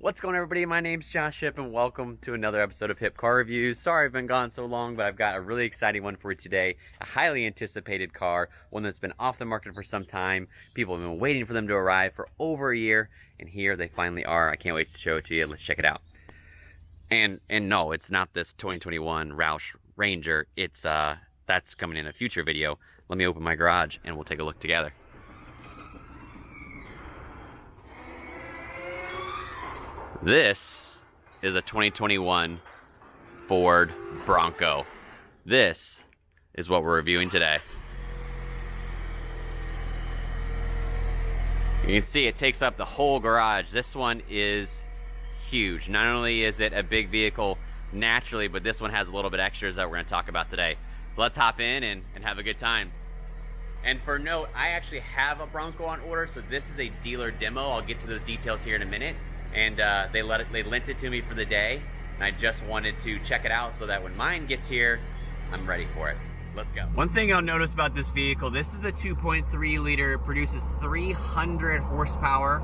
What's going on, everybody? My name's Josh Hip and welcome to another episode of Hip Car Reviews. Sorry I've been gone so long, but I've got a really exciting one for you today. A highly anticipated car, one that's been off the market for some time. People have been waiting for them to arrive for over a year, and here they finally are. I can't wait to show it to you. Let's check it out. And no, it's not this 2021 Roush Ranger. It's that's coming in a future video. Let me open my garage and we'll take a look together. This is a 2021 Ford Bronco. This is what we're reviewing today. You can see it takes up the whole garage. This one is huge. Not only is it a big vehicle naturally, but this one has a little bit extras that we're going to talk about today. So let's hop in and have a good time. And for note, I actually have a Bronco on order, so this is a dealer demo. I'll get to those details here in a minute. And they lent it to me for the day, and I just wanted to check it out so that when mine gets here, I'm ready for it. Let's go. One thing I'll notice about this vehicle, this is the 2.3 liter. It produces 300 horsepower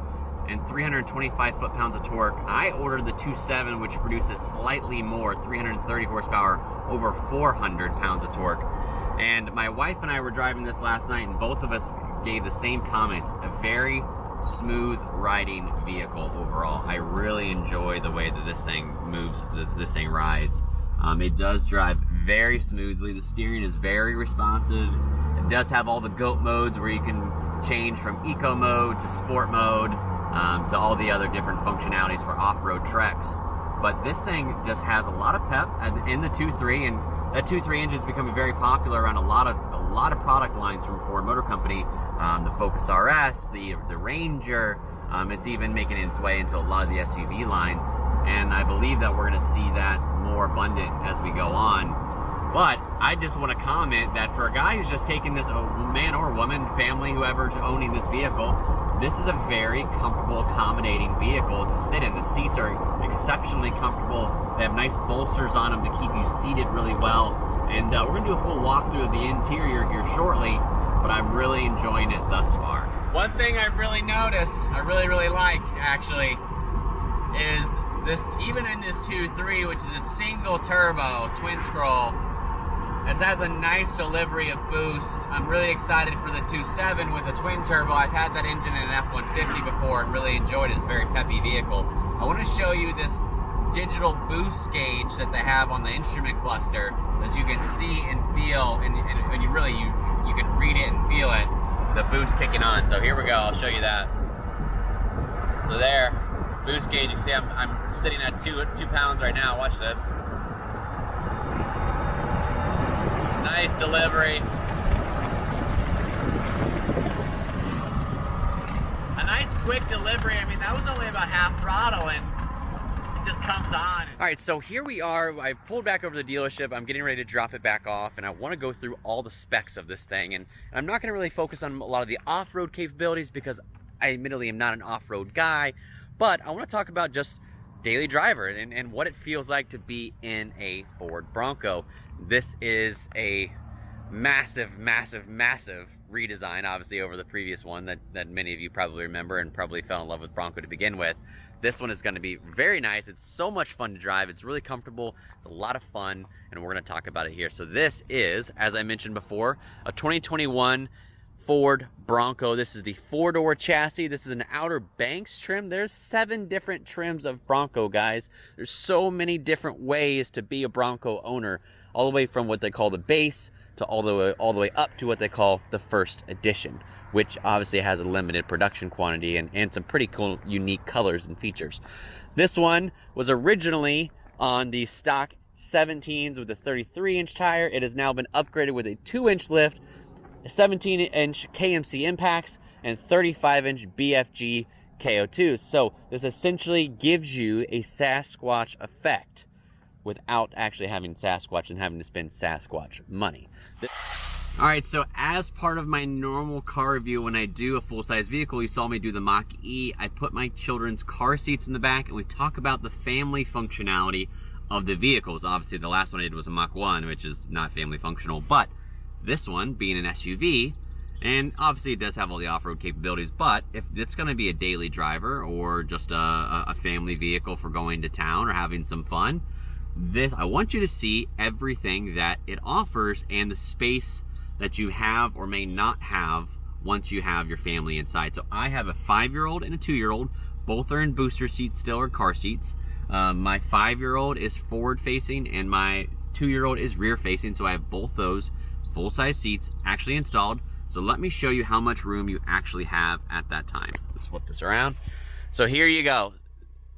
and 325 foot-pounds of torque. I ordered the 2.7, which produces slightly more, 330 horsepower, over 400 pounds of torque. And my wife and I were driving this last night, and both of us gave the same comments. A very smooth riding vehicle overall. I really enjoy the way that this thing moves, this thing rides. It does drive very smoothly. The steering is very responsive. It does have all the GOAT modes where you can change from eco mode to sport mode to all the other different functionalities for off-road treks. But this thing just has a lot of pep in the 2.3, and that 2.3 engine is becoming very popular on a lot of product lines from Ford Motor Company. The Focus RS, the Ranger, it's even making its way into a lot of the SUV lines, and I believe that we're going to see that more abundant as we go on. But I just want to comment that for a guy who's just taking this, a man or woman, family, whoever's owning this vehicle, this is a very comfortable, accommodating vehicle to sit in. The seats are exceptionally comfortable. They have nice bolsters on them to keep you seated really well. And we're going to do a full walkthrough of the interior here shortly, but I'm really enjoying it thus far. One thing I've really noticed, I really like actually, is this, even in this 2.3, which is a single turbo, twin scroll, it has a nice delivery of boost. I'm really excited for the 2.7 with a twin turbo. I've had that engine in an F-150 before and really enjoyed it. It's a very peppy vehicle. I want to show you this digital boost gauge that they have on the instrument cluster that you can see and feel, and you really, you can read it and feel it, the boost kicking on. So here we go, I'll show you that. So there, boost gauge, you can see I'm sitting at 2 pounds right now. Watch this. Nice delivery. A nice quick delivery. I mean, that was only about half throttle and it just comes on. All right, so here we are. I pulled back over to the dealership. I'm getting ready to drop it back off, and I want to go through all the specs of this thing. And I'm not going to really focus on a lot of the off-road capabilities because I admittedly am not an off-road guy, but I want to talk about just daily driver and what it feels like to be in a Ford Bronco. This is a massive redesign, obviously, over the previous one that many of you probably remember and probably fell in love with Bronco to begin with. This one is going to be very nice. It's so much fun to drive. It's really comfortable. It's a lot of fun, and we're going to talk about it here. So this is, as I mentioned before, a 2021 Ford Bronco. This is the 4-door chassis. This is an Outer Banks trim. There's 7 different trims of Bronco, guys. There's so many different ways to be a Bronco owner, all the way from what they call the base to all the way up to what they call the first edition, which obviously has a limited production quantity and some pretty cool, unique colors and features. This one was originally on the stock 17s with a 33-inch tire. It has now been upgraded with a 2-inch lift, 17-inch KMC impacts, and 35-inch BFG KO2. So this essentially gives you a Sasquatch effect without actually having Sasquatch and having to spend Sasquatch money. All right, so as part of my normal car review, when I do a full-size vehicle, you saw me do the Mach-E, I put my children's car seats in the back, and we talk about the family functionality of the vehicles. Obviously, the last one I did was a Mach-1, which is not family functional, but this one, being an SUV, And obviously it does have all the off-road capabilities, but if it's going to be a daily driver or just a family vehicle for going to town or having some fun, I want you to see everything that it offers and the space that you have or may not have once you have your family inside. So I have a 5-year-old and a 2-year-old. Both are in booster seats still, or car seats. My 5-year-old is forward facing and my 2-year-old is rear facing. So I have both those full-size seats actually installed. So let me show you how much room you actually have at that time. Let's flip this around. So here you go.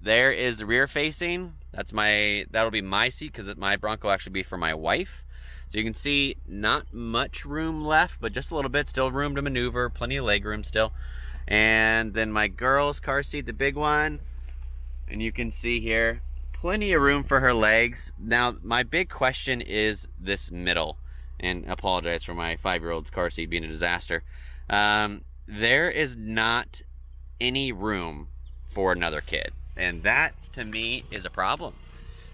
There is the rear facing. That'll be my seat, because my Bronco will actually be for my wife. So you can see not much room left, but just a little bit, still room to maneuver, plenty of leg room still. And then my girl's car seat, the big one, and you can see here, plenty of room for her legs. Now, my big question is this middle. And I apologize for my 5-year-old's car seat being a disaster. There is not any room for another kid. And that, to me, is a problem.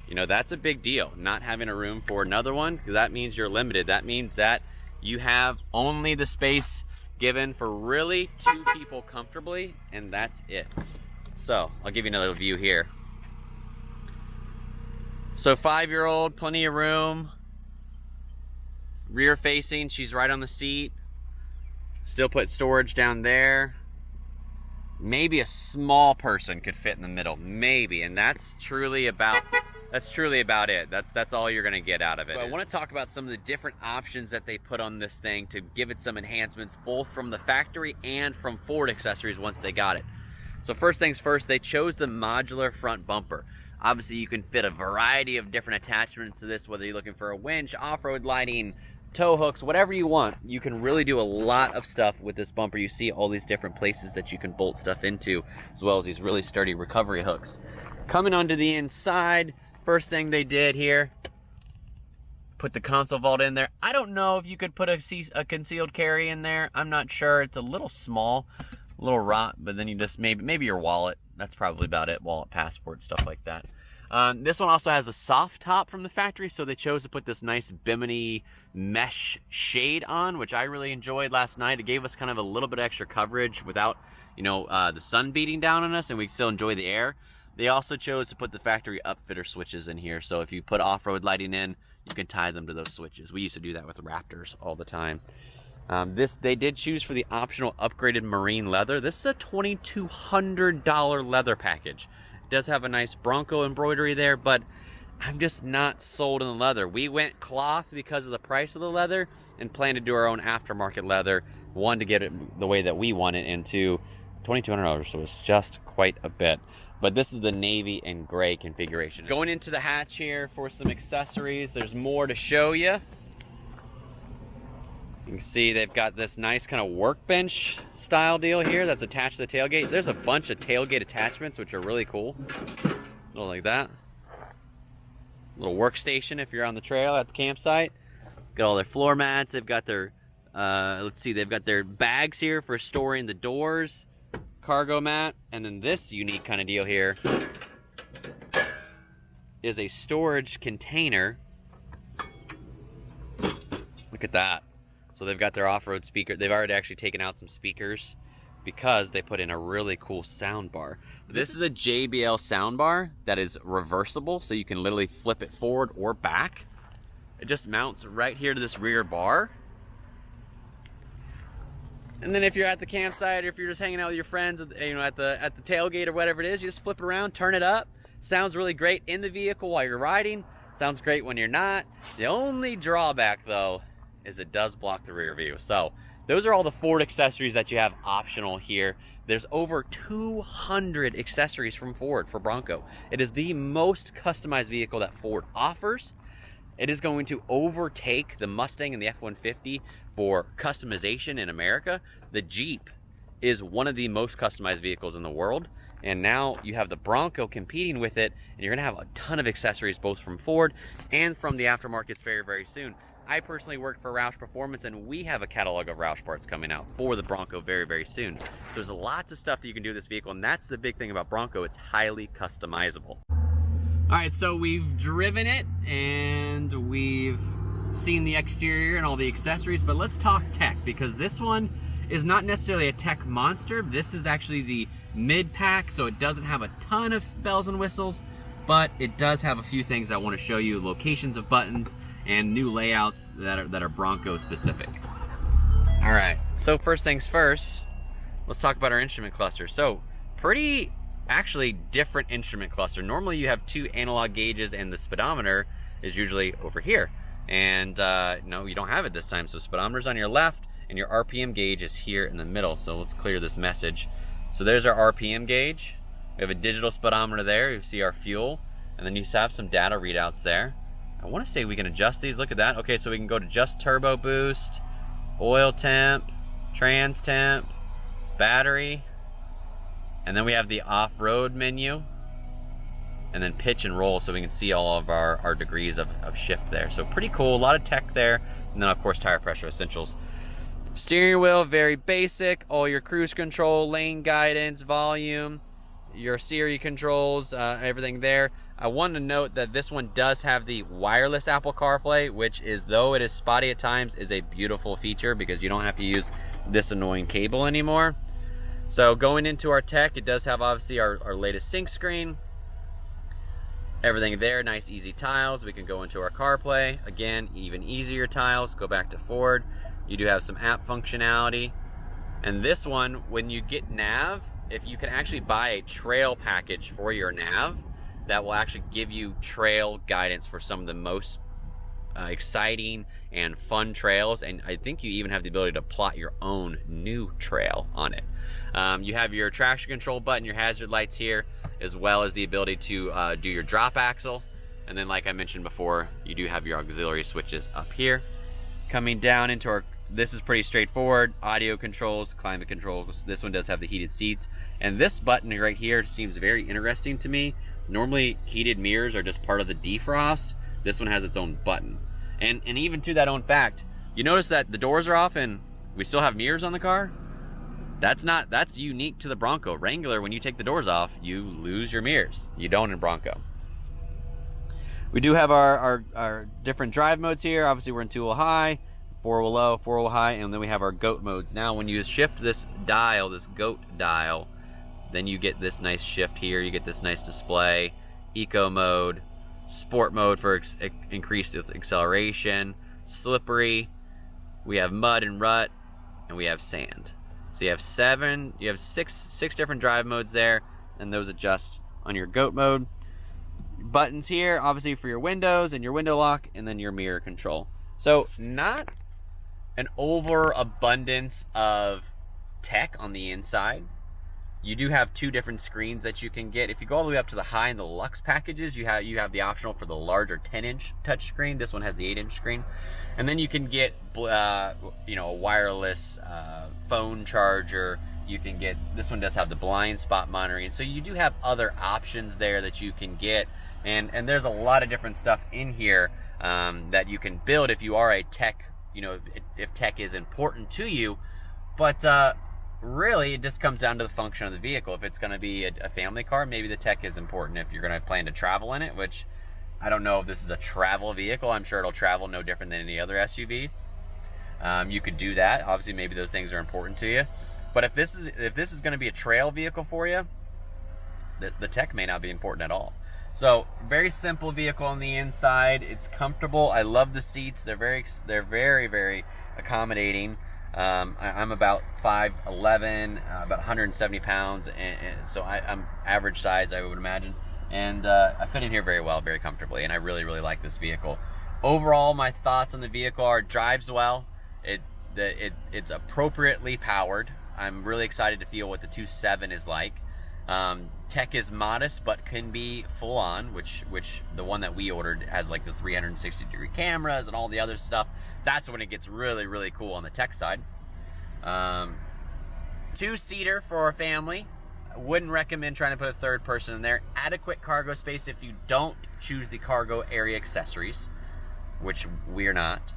You know, that's a big deal, not having a room for another one, because that means you're limited. That means that you have only the space given for really 2 people comfortably, and that's it. So, I'll give you another view here. So 5-year-old, plenty of room. Rear facing, she's right on the seat. Still put storage down there. Maybe a small person could fit in the middle, maybe, and that's truly about it. That's all you're gonna get out of it. So I want to talk about some of the different options that they put on this thing to give it some enhancements, both from the factory and from Ford accessories once they got it. So first things first, they chose the modular front bumper. Obviously, you can fit a variety of different attachments to this, whether you're looking for a winch, off-road lighting, tow hooks, whatever you want. You can really do a lot of stuff with this bumper. You see all these different places that you can bolt stuff into, as well as these really sturdy recovery hooks. Coming onto the inside, first thing they did here, put the console vault in there. I don't know if you could put a concealed carry in there. I'm not sure. It's a little small, a little rot, but then you just maybe your wallet. That's probably about it. Wallet, passport, stuff like that. This one also has a soft top from the factory, so they chose to put this nice bimini mesh shade on, which I really enjoyed last night. It gave us kind of a little bit extra coverage without, the sun beating down on us, and we still enjoy the air. They also chose to put the factory upfitter switches in here, so if you put off-road lighting in, you can tie them to those switches. We used to do that with Raptors all the time. They did choose for the optional upgraded marine leather. This is a $2,200 leather package. It does have a nice Bronco embroidery there, but I'm just not sold on the leather. We went cloth because of the price of the leather and plan to do our own aftermarket leather. One, to get it the way that we want it, and two, $2,200, so it's just quite a bit. But this is the navy and gray configuration. Going into the hatch here for some accessories, there's more to show you. You can see they've got this nice kind of workbench style deal here that's attached to the tailgate. There's a bunch of tailgate attachments, which are really cool. Little like that. Little workstation if you're on the trail at the campsite. Got all their floor mats. They've got their, they've got their bags here for storing the doors. Cargo mat. And then this unique kind of deal here is a storage container. Look at that. So they've got their off-road speaker. They've already actually taken out some speakers because they put in a really cool sound bar. This is a JBL sound bar that is reversible, so you can literally flip it forward or back. It just mounts right here to this rear bar. And then if you're at the campsite, or if you're just hanging out with your friends, at the tailgate or whatever it is, you just flip it around, turn it up. Sounds really great in the vehicle while you're riding. Sounds great when you're not. The only drawback, though, is it does block the rear view. So those are all the Ford accessories that you have optional here. There's over 200 accessories from Ford for Bronco. It is the most customized vehicle that Ford offers. It is going to overtake the Mustang and the F-150 for customization in America. The Jeep is one of the most customized vehicles in the world, and now you have the Bronco competing with it, and you're gonna have a ton of accessories both from Ford and from the aftermarkets very, very soon. I personally work for Roush Performance, and we have a catalog of Roush parts coming out for the Bronco very, very soon. So there's lots of stuff that you can do with this vehicle, and that's the big thing about Bronco. It's highly customizable. All right, so we've driven it, and we've seen the exterior and all the accessories, but let's talk tech, because this one is not necessarily a tech monster. This is actually the mid-pack, so it doesn't have a ton of bells and whistles, but it does have a few things I want to show you, locations of buttons and new layouts that are Bronco specific. All right, so first things first, let's talk about our instrument cluster. So pretty actually different instrument cluster. Normally you have 2 analog gauges and the speedometer is usually over here. And no, you don't have it this time. So speedometer's on your left and your RPM gauge is here in the middle. So let's clear this message. So there's our RPM gauge. We have a digital speedometer there. You see our fuel, and then you have some data readouts there. I want to say we can adjust these. Look at that. Okay, so we can go to just turbo boost, oil temp, trans temp, battery, and then we have the off-road menu, and then pitch and roll, so we can see all of our degrees of shift there. So pretty cool, a lot of tech there. And then of course tire pressure essentials. Steering wheel, very basic. All your cruise control, lane guidance, volume, your Siri controls, everything there. I want to note that this one does have the wireless Apple CarPlay, which is, though it is spotty at times, is a beautiful feature because you don't have to use this annoying cable anymore. So going into our tech, it does have obviously our latest sync screen. Everything there, nice easy tiles. We can go into our CarPlay. Again, even easier tiles. Go back to Ford. You do have some app functionality. And this one, when you get nav, if you can actually buy a trail package for your nav, that will actually give you trail guidance for some of the most exciting and fun trails. And I think you even have the ability to plot your own new trail on it. You have your traction control button, your hazard lights here, as well as the ability to do your drop axle. And then, like I mentioned before, you do have your auxiliary switches up here. Coming down into our, this is pretty straightforward. Audio controls, climate controls. This one does have the heated seats. And this button right here seems very interesting to me. Normally, heated mirrors are just part of the defrost. This one has its own button. And even to that own fact, you notice that the doors are off and we still have mirrors on the car? That's unique to the Bronco. Wrangler, when you take the doors off, you lose your mirrors. You don't in Bronco. We do have our different drive modes here. Obviously, we're in 2-wheel high, 4-wheel low, 4-wheel high, and then we have our GOAT modes. Now, when you shift this dial, this GOAT dial, then you get this nice shift here. You get this nice display, eco mode, sport mode for increased acceleration, slippery. We have mud and rut, and we have sand. So you have six different drive modes there, and those adjust on your GOAT mode. Buttons here, obviously for your windows and your window lock, and then your mirror control. So not an overabundance of tech on the inside. You do have 2 different screens that you can get. If you go all the way up to the high and the luxe packages, you have the optional for the larger 10-inch touch screen. This one has the 8-inch screen, and then you can get a wireless phone charger. You can get, this one does have the blind spot monitoring. So you do have other options there that you can get, and there's a lot of different stuff in here that you can build if you are a tech. If tech is important to you, but really, it just comes down to the function of the vehicle. If it's going to be a family car, maybe the tech is important. If you're going to plan to travel in it, which I don't know if this is a travel vehicle. I'm sure it'll travel no different than any other SUV. You could do that. Obviously, maybe those things are important to you. But if this is going to be a trail vehicle for you, the tech may not be important at all. So, very simple vehicle on the inside. It's comfortable. I love the seats. They're very, very accommodating. I'm about 5'11", about 170 pounds, and so I'm average size, I would imagine. And I fit in here very well, very comfortably, and I really, really like this vehicle. Overall, my thoughts on the vehicle are: it drives well, it's appropriately powered. I'm really excited to feel what the 2.7 is like. Tech is modest, but can be full on, which the one that we ordered has like the 360-degree cameras and all the other stuff. That's when it gets really, really cool on the tech side. 2-seater for a family. I wouldn't recommend trying to put a third person in there. Adequate cargo space if you don't choose the cargo area accessories, which we're not.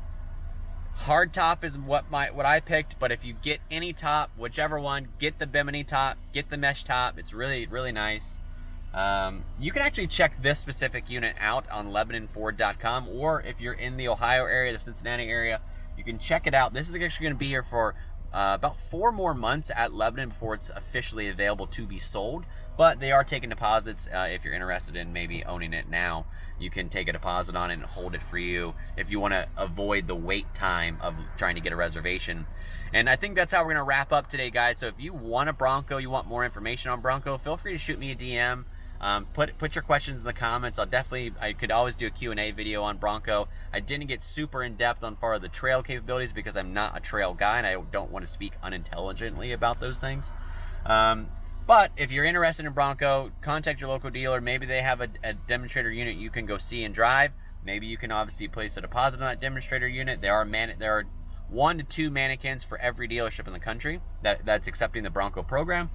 Hard top is what I picked, but if you get any top, whichever one, get the Bimini top, get the mesh top. It's really, really nice. You can actually check this specific unit out on LebanonFord.com, or if you're in the Ohio area, the Cincinnati area, you can check it out. This is actually going to be here for about 4 more months at Lebanon before it's officially available to be sold, but they are taking deposits. If you're interested in maybe owning it now, you can take a deposit on it and hold it for you if you want to avoid the wait time of trying to get a reservation. And I think that's how we're going to wrap up today, guys. So if you want a Bronco, you want more information on Bronco, feel free to shoot me a DM. Put your questions in the comments. I could always do a Q&A video on Bronco. I didn't get super in depth on far of the trail capabilities because I'm not a trail guy and I don't want to speak unintelligently about those things. But if you're interested in Bronco, contact your local dealer. Maybe they have a demonstrator unit you can go see and drive. Maybe you can obviously place a deposit on that demonstrator unit. There are 1 to 2 mannequins for every dealership in the country that's accepting the Bronco program.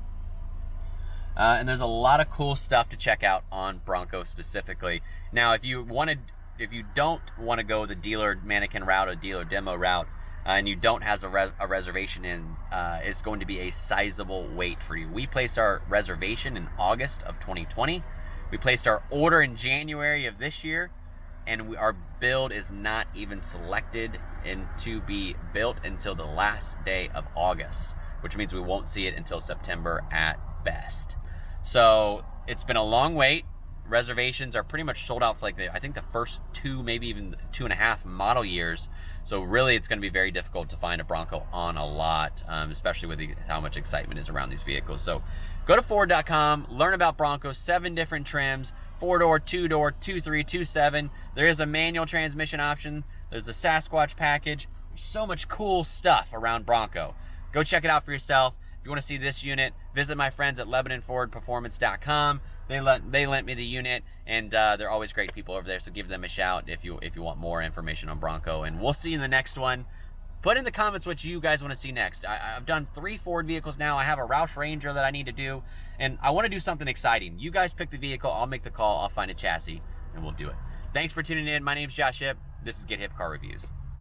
And there's a lot of cool stuff to check out on Bronco specifically. Now, if you don't want to go the dealer mannequin route or dealer demo route, and you don't have a reservation in, it's going to be a sizable wait for you. We placed our reservation in August of 2020. We placed our order in January of this year, and our build is not even selected and to be built until the last day of August, which means we won't see it until September at best. So it's been a long wait. Reservations are pretty much sold out for I think the first 2, maybe even 2.5 model years. So really it's going to be very difficult to find a Bronco on a lot, especially with how much excitement is around these vehicles. So go to Ford.com, learn about Bronco, 7 different trims, 4-door, 2-door, 2.3, 2.7. There is a manual transmission option. There's a Sasquatch package. There's so much cool stuff around Bronco. Go check it out for yourself. If you want to see this unit, visit my friends at LebanonFordPerformance.com. They lent me the unit, and they're always great people over there, so give them a shout if you want more information on Bronco. And we'll see you in the next one. Put in the comments what you guys want to see next. I've done 3 Ford vehicles now. I have a Roush Ranger that I need to do, and I want to do something exciting. You guys pick the vehicle. I'll make the call. I'll find a chassis, and we'll do it. Thanks for tuning in. My name's Josh Hip. This is Get Hip Car Reviews.